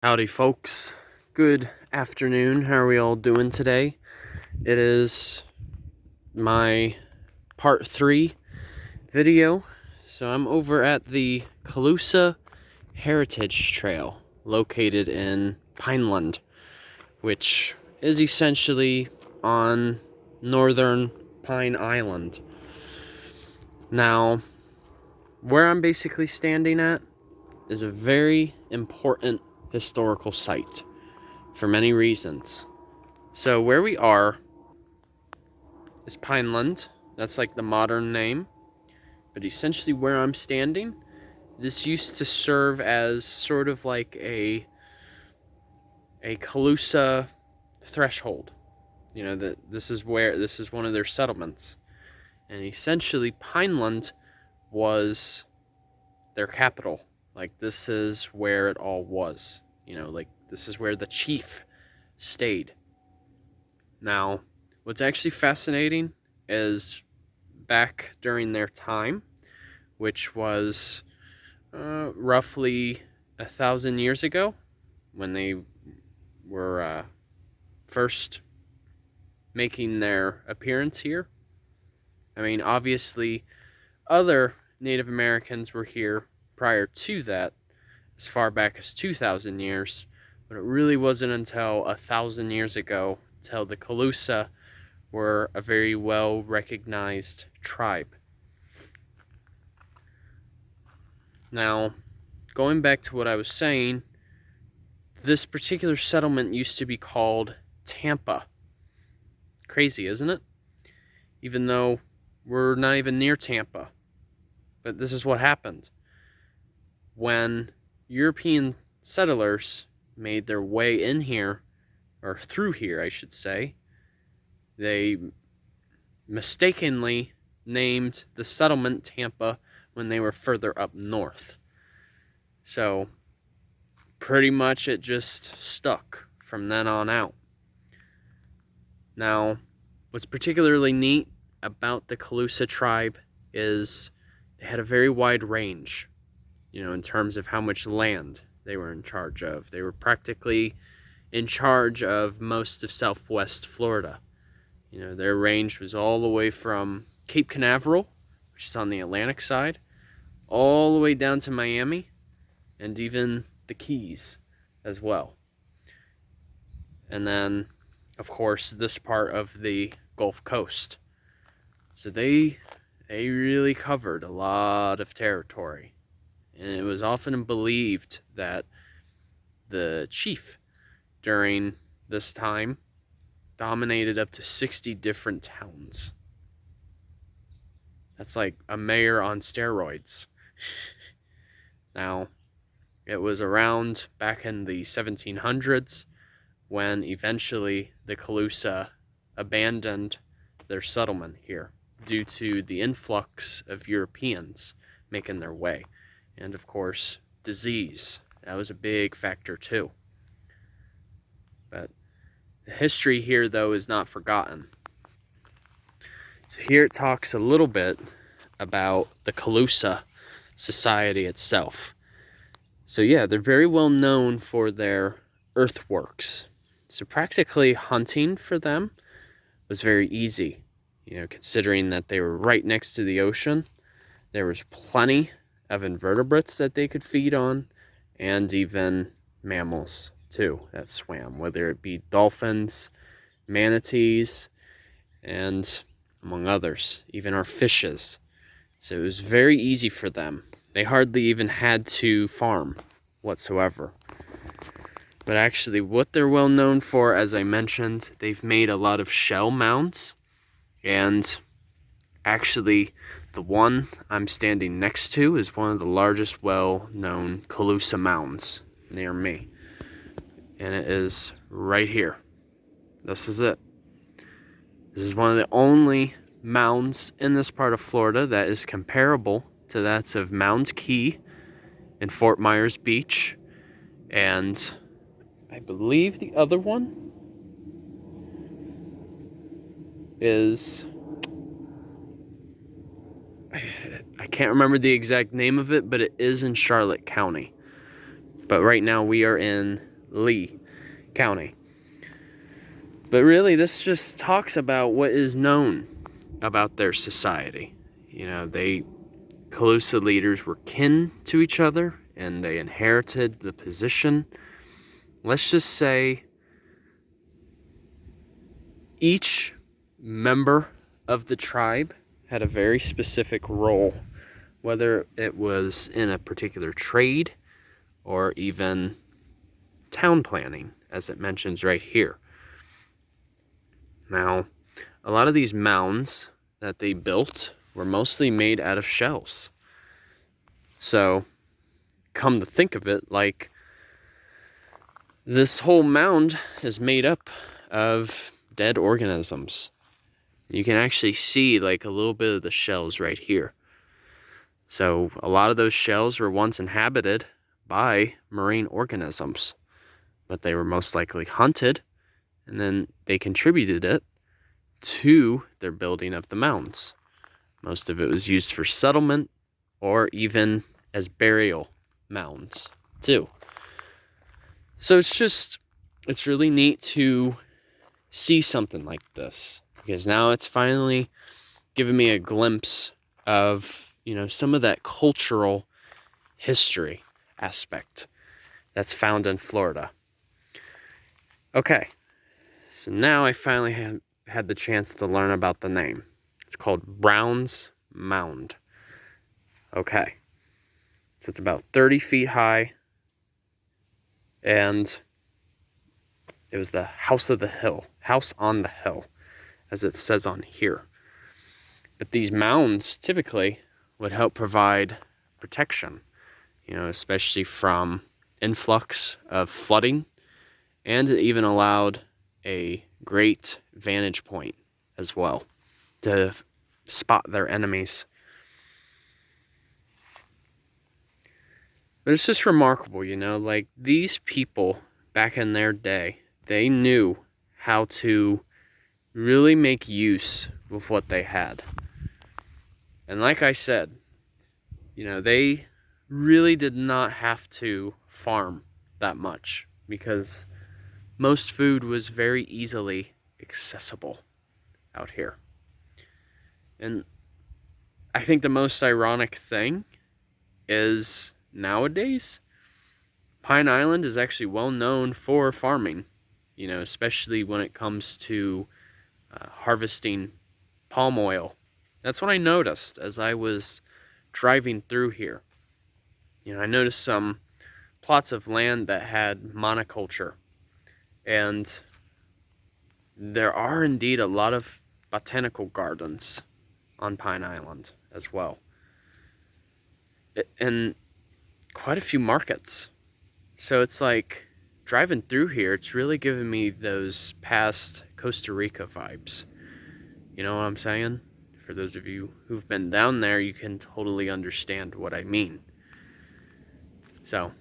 Howdy, folks. Good afternoon. How are we all doing today? It is my part 3 video. So I'm over at the Calusa Heritage Trail located in Pineland, which is essentially on northern Pine Island. Now, where I'm basically standing at is a very important historical site for many reasons. So where we are is Pineland. That's like the modern name. But essentially where I'm standing, this used to serve as sort of like a Calusa threshold. You know, that this is one of their settlements. And essentially Pineland was their capital. Like, this is where it all was. You know, like, this is where the chief stayed. Now, what's actually fascinating is back during their time, which was roughly 1,000 years ago, when they were first making their appearance here. I mean, obviously, other Native Americans were here prior to that, as far back as 2,000 years, but it really wasn't until 1,000 years ago till the Calusa were a very well recognized tribe. Now, going back to what I was saying, this particular settlement used to be called Tampa. Crazy, isn't it? Even though we're not even near Tampa. But this is what happened. When European settlers made their way in here, or through here, I should say, they mistakenly named the settlement Tampa when they were further up north. So, pretty much it just stuck from then on out. Now, what's particularly neat about the Calusa tribe is they had a very wide range, you know, in terms of how much land they were in charge of. They were practically in charge of most of southwest Florida. You know, their range was all the way from Cape Canaveral, which is on the Atlantic side, all the way down to Miami, and even the Keys as well. And then, of course, this part of the Gulf Coast. So they really covered a lot of territory. And it was often believed that the chief during this time dominated up to 60 different towns. That's like a mayor on steroids. Now, it was around back in the 1700s when eventually the Calusa abandoned their settlement here due to the influx of Europeans making their way. And of course, disease. That was a big factor too. But the history here, though, is not forgotten. So here it talks a little bit about the Calusa society itself. So yeah, they're very well known for their earthworks. So practically hunting for them was very easy. You know, considering that they were right next to the ocean, there was plenty of invertebrates that they could feed on, and even mammals too that swam, whether it be dolphins, manatees, and among others, even our fishes. So it was very easy for them. They hardly even had to farm whatsoever. But actually, what they're well known for, as I mentioned, they've made a lot of shell mounds. And actually, the one I'm standing next to is one of the largest well-known Calusa mounds near me. And it is right here. This is it. This is one of the only mounds in this part of Florida that is comparable to that of Mounds Key in Fort Myers Beach. And I believe the other one is, I can't remember the exact name of it, but it is in Charlotte County. But right now we are in Lee County. But really, this just talks about what is known about their society. You know, Calusa leaders were kin to each other, and they inherited the position. Let's just say each member of the tribe had a very specific role, whether it was in a particular trade or even town planning, as it mentions right here. Now, a lot of these mounds that they built were mostly made out of shells. So, come to think of it, like, this whole mound is made up of dead organisms. You can actually see like a little bit of the shells right here. So a lot of those shells were once inhabited by marine organisms, but they were most likely hunted, and then they contributed it to their building of the mounds. Most of it was used for settlement or even as burial mounds too. So it's really neat to see something like this, because now it's finally given me a glimpse of, you know, some of that cultural history aspect that's found in Florida. Okay, so now I finally had the chance to learn about the name. It's called Brown Mound. Okay, so it's about 30 feet high, and it was the house on the hill, as it says on here. But these mounds typically would help provide protection, you know, especially from influx of flooding, and it even allowed a great vantage point as well to spot their enemies. But it's just remarkable, you know, like these people back in their day, they knew how to really make use of what they had. And like I said, you know, they really did not have to farm that much, because most food was very easily accessible out here. And I think the most ironic thing is nowadays, Pine Island is actually well known for farming, you know, especially when it comes to harvesting palm oil. That's what I noticed as I was driving through here. You know, I noticed some plots of land that had monoculture, and there are indeed a lot of botanical gardens on Pine Island as well, and quite a few markets. So it's like driving through here, it's really giving me those past Costa Rica vibes. You know what I'm saying? For those of you who've been down there, you can totally understand what I mean. So,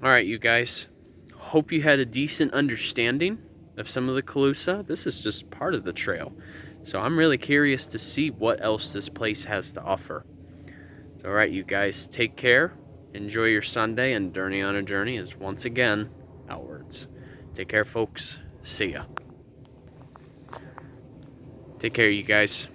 all right, you guys. Hope you had a decent understanding of some of the Calusa. This is just part of the trail. So I'm really curious to see what else this place has to offer. So, all right, you guys, take care. Enjoy your Sunday, and Journey on a Journey is once again outwards. Take care, folks. See ya. Take care, you guys.